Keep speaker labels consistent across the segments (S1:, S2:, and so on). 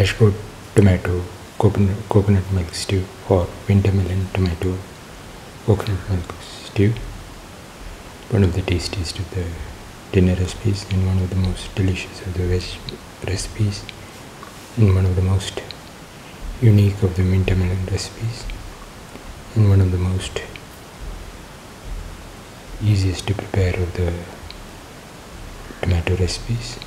S1: dashboard tomato coconut milk stew, or winter melon tomato coconut milk stew. One of the tastiest of the dinner recipes, and one of the most delicious of the veg recipes, and one of the most unique of the winter melon recipes, and one of the most easiest to prepare of the tomato recipes.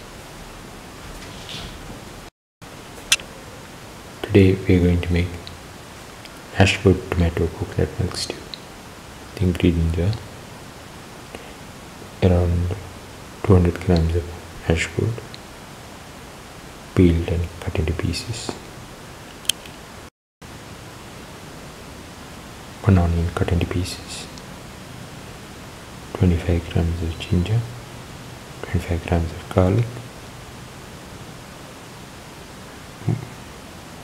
S1: Today we are going to make dashboard tomato coconut milk stew. The ingredients are around 200 grams of hash gourd, peeled and cut into pieces, 1 onion cut into pieces, 25 grams of ginger, 25 grams of garlic,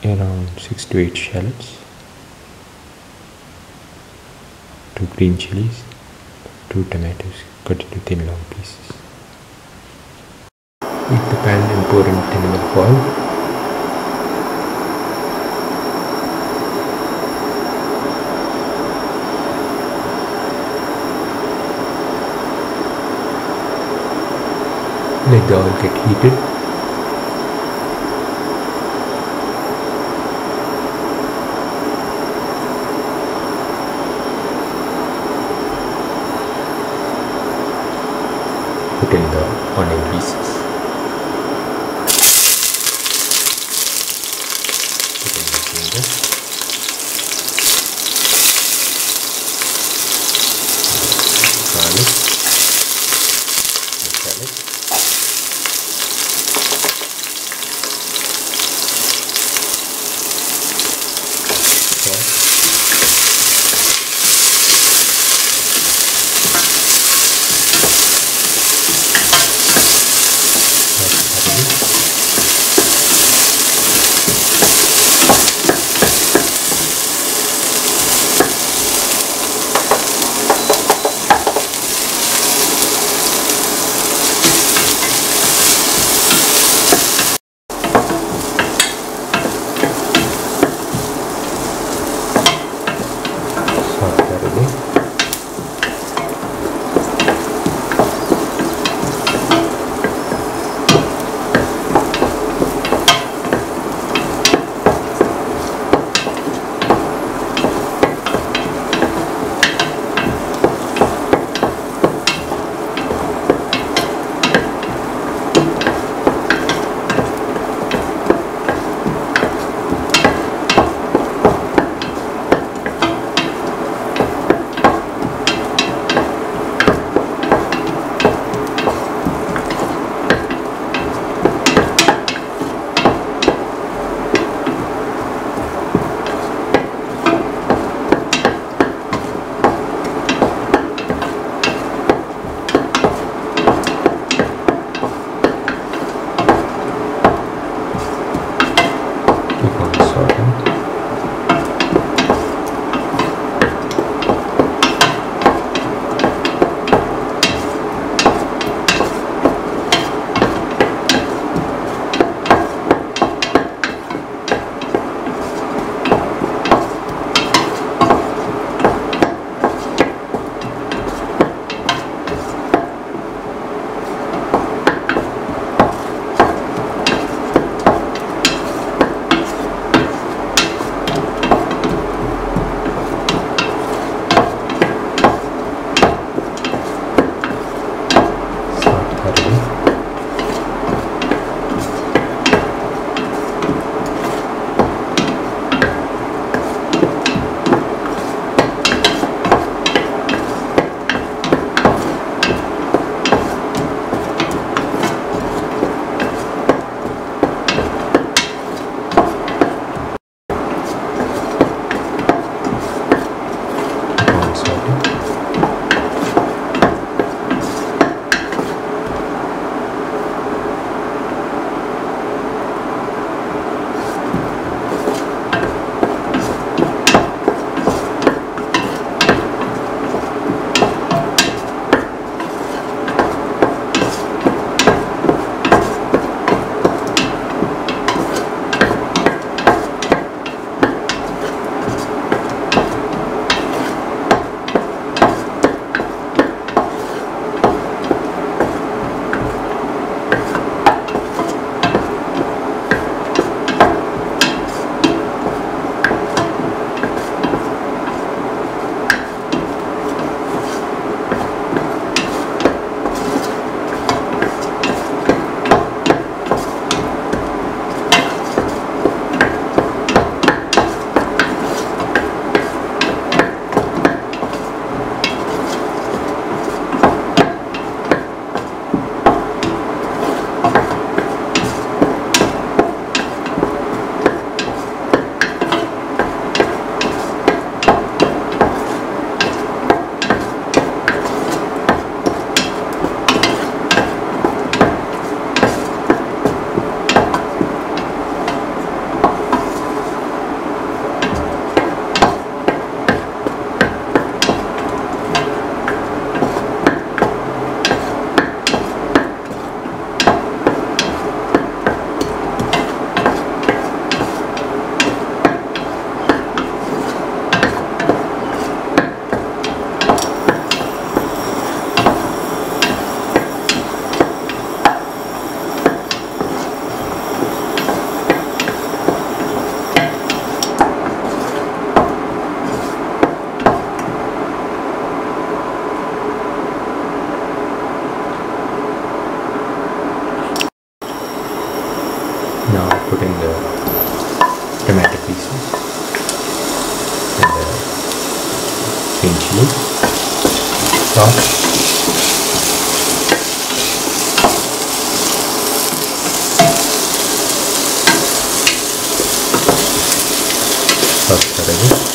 S1: around 6 to 8 shallots, 2 green chillies, 2 tomatoes cut into thin long pieces. Heat the pan and pour in thin enough oil. Let the oil get heated. Put in the onion pieces. Put in the ginger. Garlic. The shallot. Salt. green chili, salt, sauce ready.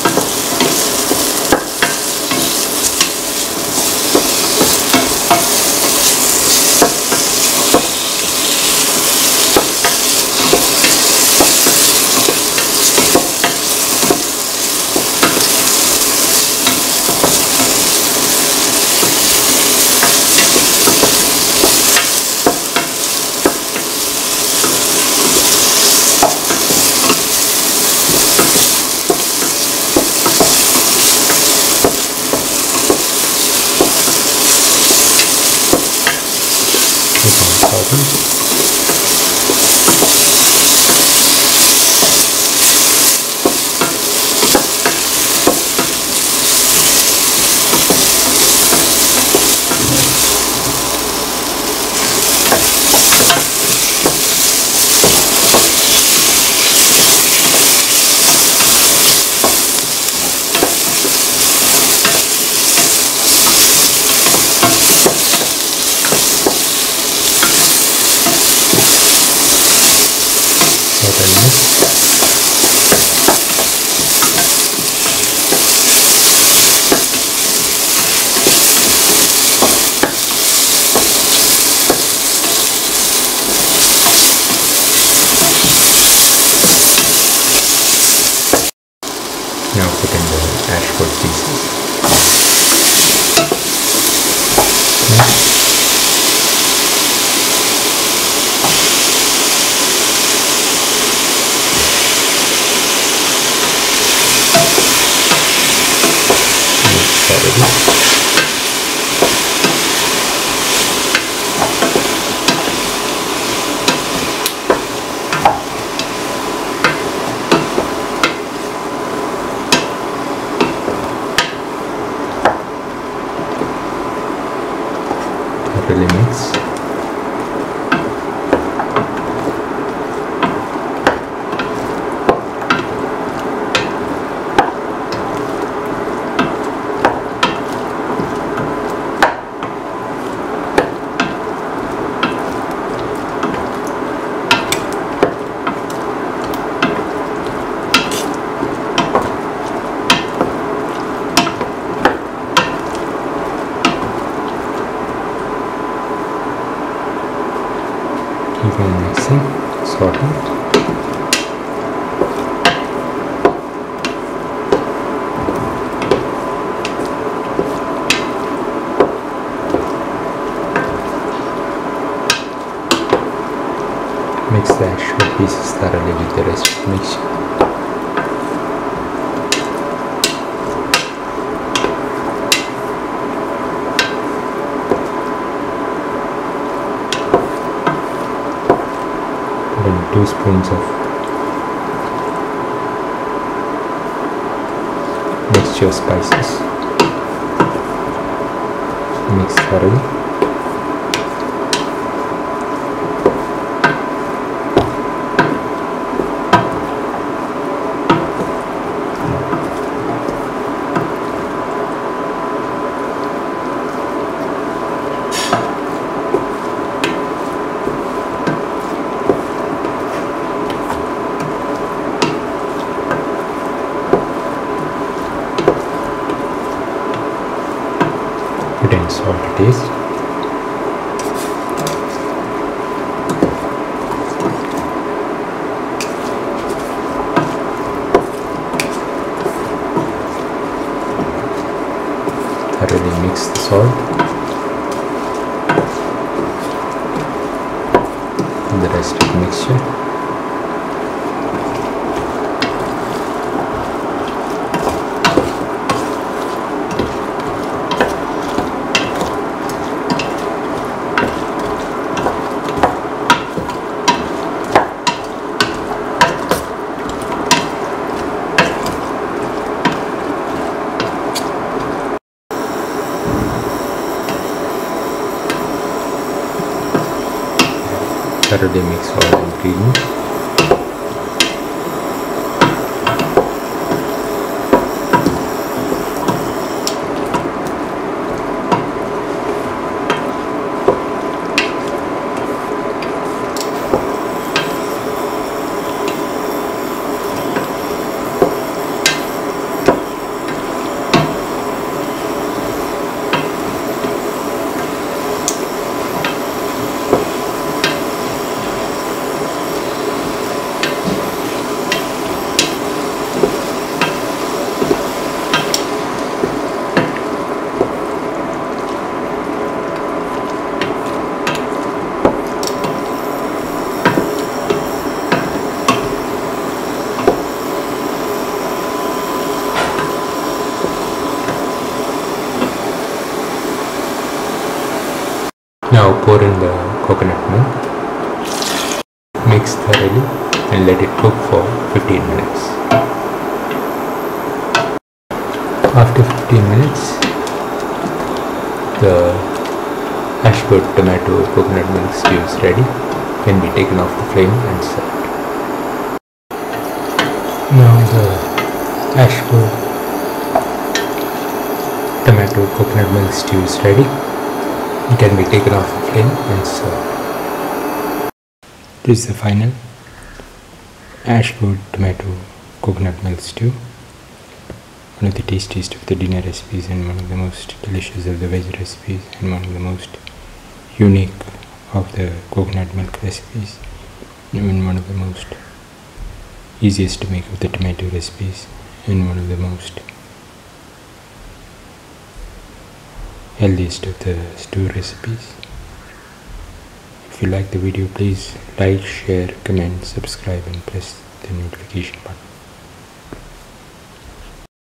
S1: Now put in the ashwood pieces. Really mix. Keep on mixing, saute. Mix the ashwood pieces thoroughly with the rest of the mixture. Then 2 spoons of mixture spices. Mix thoroughly. Put in salt to taste. Thoroughly mix the salt and the rest of the mixture. Thoroughly mix all the ingredients. Now pour in the coconut milk, mix thoroughly and let it cook for 15 minutes. After 15 minutes, the ashwood tomato coconut milk stew is ready. Can be taken off the flame and served. Now the ashwood tomato coconut milk stew is ready. It can be taken off the flame and served. This is the final ashwood tomato coconut milk stew. One of the tastiest of the dinner recipes and one of the most delicious of the veg recipes and one of the most unique of the coconut milk recipes and one of the most easiest to make of the tomato recipes and one of the most healthiest of the stew recipes. If you like the video, please like, share, comment, subscribe and press the notification button.